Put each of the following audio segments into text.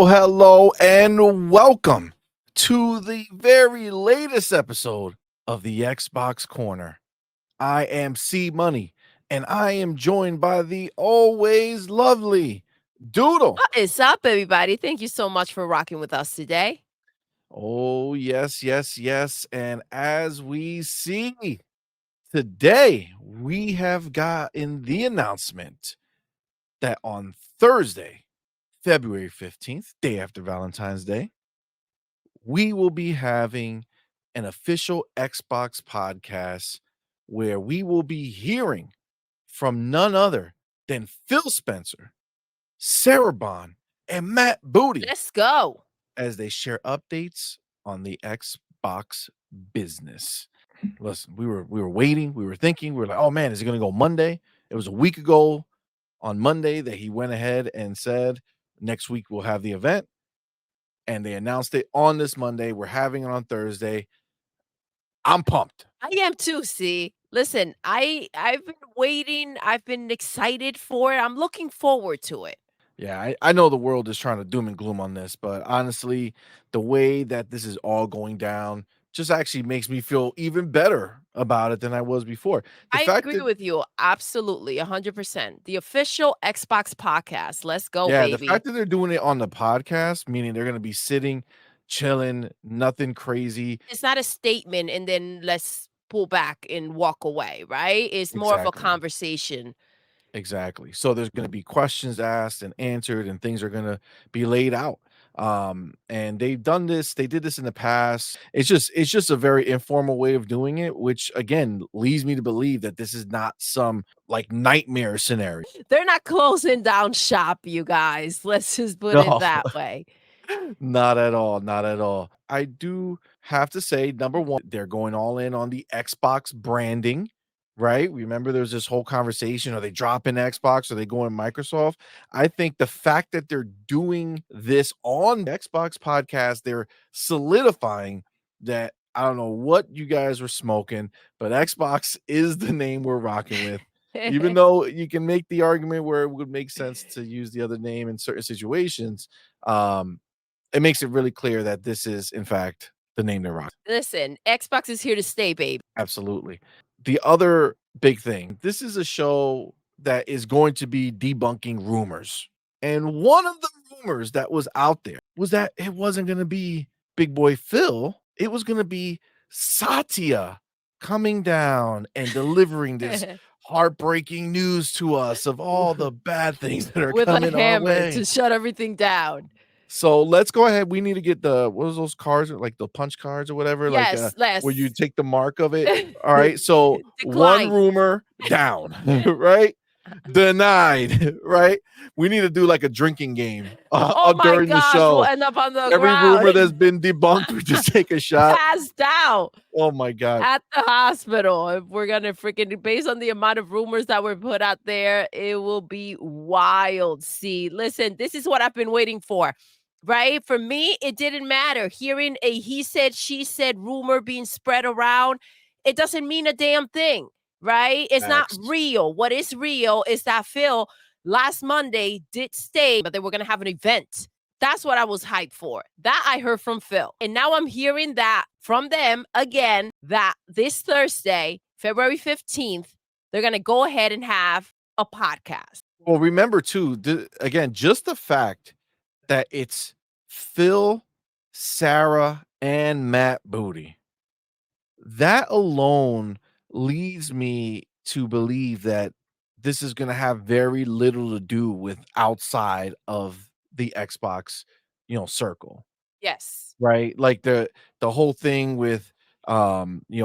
hello, and welcome to the very latest episode of the Xbox Corner. I am CMoney, and I am joined by the always lovely Doodle. What is up, everybody? Thank you so much for rocking with us today. Oh, yes, yes, yes. And as we see today, we have gotten the announcement that on Thursday, February 15th, day after Valentine's Day, we will be having an official Xbox podcast where we will be hearing from none other than Phil Spencer, Sarah Bond, and Matt Booty Let's go. as they share updates on the Xbox business. Listen, we were waiting, we were thinking, we were like, oh man, is it gonna go Monday? It was a week ago on Monday that he went ahead and said next week we'll have the event. And they announced it on this Monday. We're having it on Thursday. I'm pumped. I am too, see. Listen, I've been waiting. I've been excited for it. I'm looking forward to it. Yeah, I know the world is trying to doom and gloom on this, but honestly, the way that this is all going down just actually makes me feel even better about it than I was before. The I fact agree that with you. Absolutely. 100%. The official Xbox podcast. Let's go, yeah, the baby. fact that they're doing it on the podcast, meaning they're gonna be sitting, chilling, nothing crazy. It's not a statement and then let's pull back and walk away, right? It's more of a Exactly. conversation. Exactly. So there's going to be questions asked and answered, and things are going to be laid out. And they've done this. They did this in the past. It's just a very informal way of doing it, which again leads me to believe that this is not some like nightmare scenario. They're not closing down shop, you guys. Let's just put it No, that way. not at all. Not at all. I do have to say, number one, they're going all in on the Xbox branding, right? Remember, there's this whole conversation: are they dropping Xbox? Are they going Microsoft? I think the fact that they're doing this on the Xbox podcast, they're solidifying that. I don't know what you guys were smoking, but Xbox is the name we're rocking with. Even though you can make the argument where it would make sense to use the other name in certain situations, um, it makes it really clear that this is, in fact, the name they're rocking. Listen, Xbox is here to stay, baby. Absolutely. The other big thing, this is a show that is going to be debunking rumors. And one of the rumors that was out there was that it wasn't going to be Big Boy Phil, it was going to be Satya coming down and delivering this heartbreaking news to us of all the bad things that are With a coming our hammer way. to shut everything down. So let's go ahead. We need to get the what was those cards, like the punch cards or whatever, like Yes, where you less. take the mark of it. All right. So one Decline. rumor down, right? Denied, right? We need to do like a drinking game Oh my during the gosh, we'll show. end up on the Every rumor ground. that's been debunked, we just take a shot. Passed out Oh my god. at the hospital. If we're gonna freaking, based on the amount of rumors that were put out there, it will be wild. See, listen, this is what I've been waiting for. Right? For me, it didn't matter. Hearing a he said, she said rumor being spread around, it doesn't mean a damn thing, right? It's not Facts. real. What is real is that Phil last Monday did stay, but they were going to have an event. That's what I was hyped for. That I heard from Phil. And now I'm hearing that from them again, that this Thursday, February 15th, they're going to go ahead and have a podcast. Well, remember too, again, just the fact that it's Phil, Sarah, and Matt Booty. That alone leads me to believe that this is going to have very little to do with outside of the Xbox, circle, Yes. right? Like the whole thing with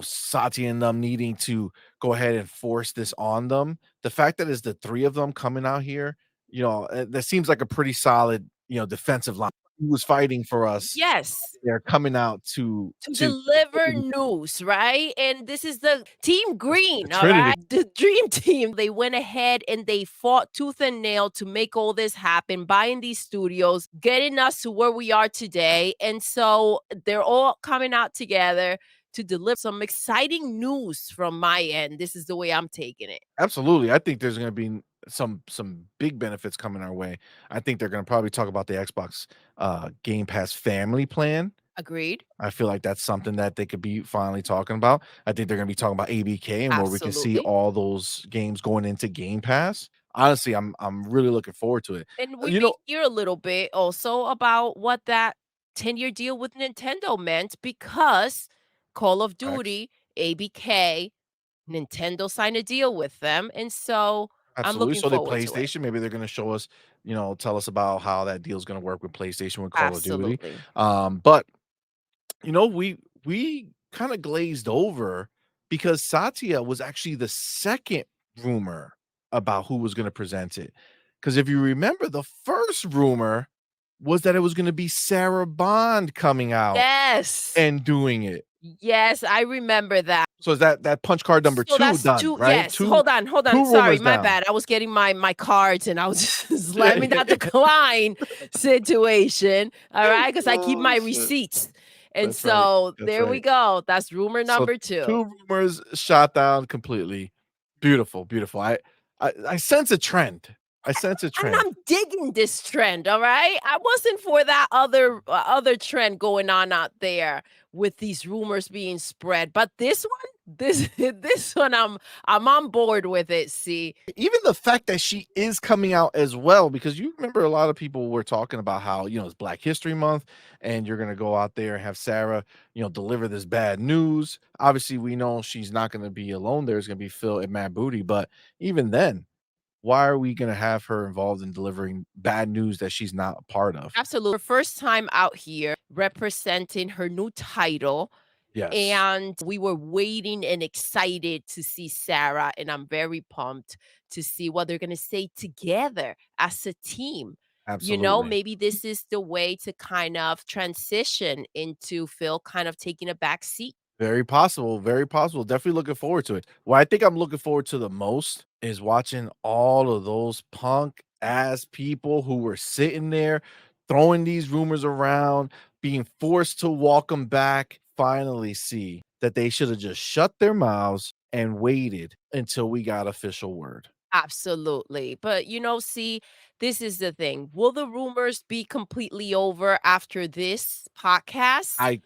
Satya and them needing to go ahead and force this on them. The fact that it's the three of them coming out here, that seems like a pretty solid, defensive line. Who was fighting for us? Yes. They're coming out to Deliver news, right? And this is the Team Green, all Trinity. right? The dream team. They went ahead and they fought tooth and nail to make all this happen, buying these studios, getting us to where we are today. And so they're all coming out together to deliver some exciting news from my end. This is the way I'm taking it. Absolutely. I think there's going to be some big benefits coming our way. I think they're gonna probably talk about the Xbox, Game Pass family plan. Agreed. I feel like that's something that they could be finally talking about. I think they're gonna be talking about ABK and where we can see Absolutely. all those games going into Game Pass. Honestly, I'm really looking forward to it. And we You may know hear a little bit also about what that 10-year deal with Nintendo meant because Call of Facts. Duty, ABK, Nintendo signed a deal with them, and so I'm Absolutely. looking So the forward to it. PlayStation, maybe they're gonna show us, tell us about how that deal's gonna work with PlayStation with Call of Duty. Absolutely. But we kind of glazed over because Satya was actually the second rumor about who was going to present it. Because if you remember, the first rumor was that it was going to be Sarah Bond coming out Yes. and doing it. Yes, I remember that. So is that punch card number So two that's done, 2 right? yes, Two hold on, two sorry, rumors my down. bad, I was getting my cards and I was just let me not decline situation, alright, because I keep Oh my shit. receipts, and That's right. so That's there we right. go, that's rumor So number 2. 2 rumors shot down completely. Beautiful, beautiful. I sense a trend. I sense a And trend. I'm digging this trend, alright? I wasn't for that other trend going on out there with these rumors being spread, but this one, this this one, I'm on board with it, see? Even the fact that she is coming out as well, because you remember a lot of people were talking about how, it's Black History Month and you're gonna go out there and have Sarah, deliver this bad news. Obviously, we know she's not gonna be alone. There's gonna be Phil and Matt Booty, but even then, why are we gonna have her involved in delivering bad news that she's not a part of? Absolutely. Her first time out here representing her new title, Yes, and we were waiting and excited to see Sarah, and I'm very pumped to see what they're gonna say together as a team. absolutely. Maybe this is the way to kind of transition into Phil kind of taking a back seat. Very possible, very possible. Definitely looking forward to it. What I think I'm looking forward to the most is watching all of those punk ass people who were sitting there throwing these rumors around, being forced to walk them back, finally see that they should have just shut their mouths and waited until we got official word. Absolutely. But see, this is the thing. Will the rumors be completely over after this podcast? I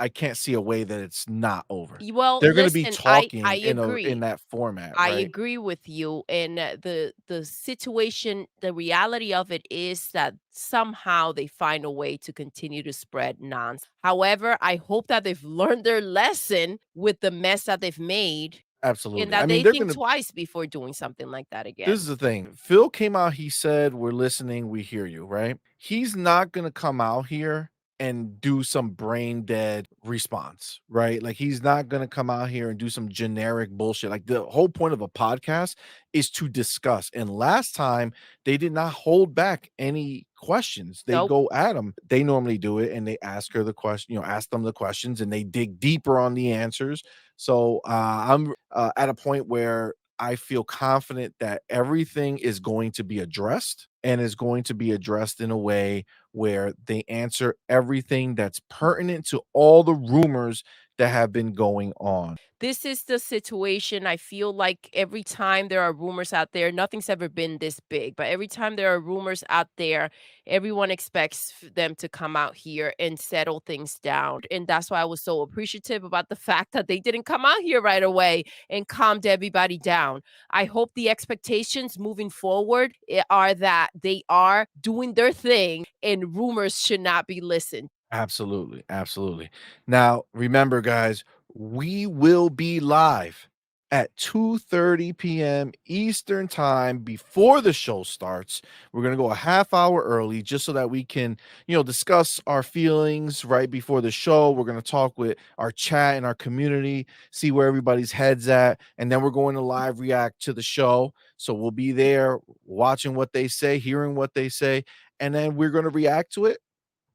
can't see a way that it's not over. Well, They're gonna be listen, I talking in agree. that format, I right? agree with you. And the situation, the reality of it is that somehow they find a way to continue to spread nonsense. However, I hope that they've learned their lesson with the mess that they've made and Absolutely. I that mean, they they're think gonna twice before doing something like that this again. is the thing. Phil came out, he said, "We're listening, we hear you," right? He's not gonna come out here and do some brain dead response, right? Like, he's not gonna come out here and do some generic bullshit. Like, the whole point of a podcast is to discuss, and last time, they did not hold back any questions. They Nope. go at him. They normally do it, and they ask her the question, ask them the questions, and they dig deeper on the answers. So, I'm, at a point where I feel confident that everything is going to be addressed and is going to be addressed in a way where they answer everything that's pertinent to all the rumors that have been going on. This is the situation. I feel like every time there are rumors out there, nothing's ever been this big, but every time there are rumors out there, everyone expects them to come out here and settle things down. And that's why I was so appreciative about the fact that they didn't come out here right away and calmed everybody down. I hope the expectations moving forward are that they are doing their thing and rumors should not be listened. Absolutely, absolutely. Now, remember, guys, we will be live at 2:30 p.m. Eastern time before the show starts. We're gonna go a half hour early just so that we can, discuss our feelings right before the show. We're gonna talk with our chat and our community, see where everybody's heads at, and then we're going to live react to the show. So we'll be there watching what they say, hearing what they say, and then we're gonna react to it,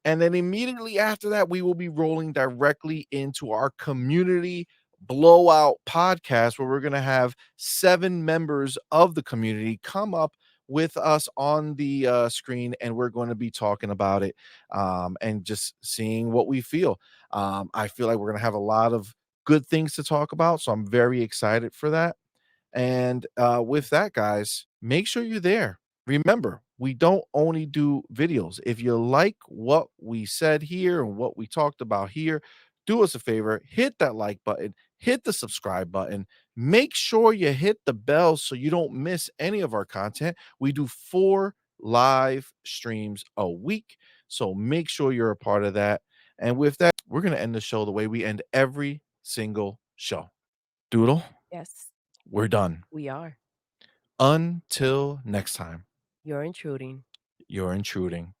and then immediately after that, we will be rolling directly into our community blowout podcast where we're going to have 7 members of the community come up with us on the screen, and we're going to be talking about it, and just seeing what we feel. I feel like we're going to have a lot of good things to talk about. So I'm very excited for that. And with that, guys, make sure you're there. Remember, we don't only do videos. If you like what we said here and what we talked about here, do us a favor, hit that like button, hit the subscribe button. Make sure you hit the bell so you don't miss any of our content. We do 4 live streams a week, so make sure you're a part of that. And with that, we're going to end the show the way we end every single show. Doodle, Yes, we're done. we are. Until next time, You're intruding. you're intruding.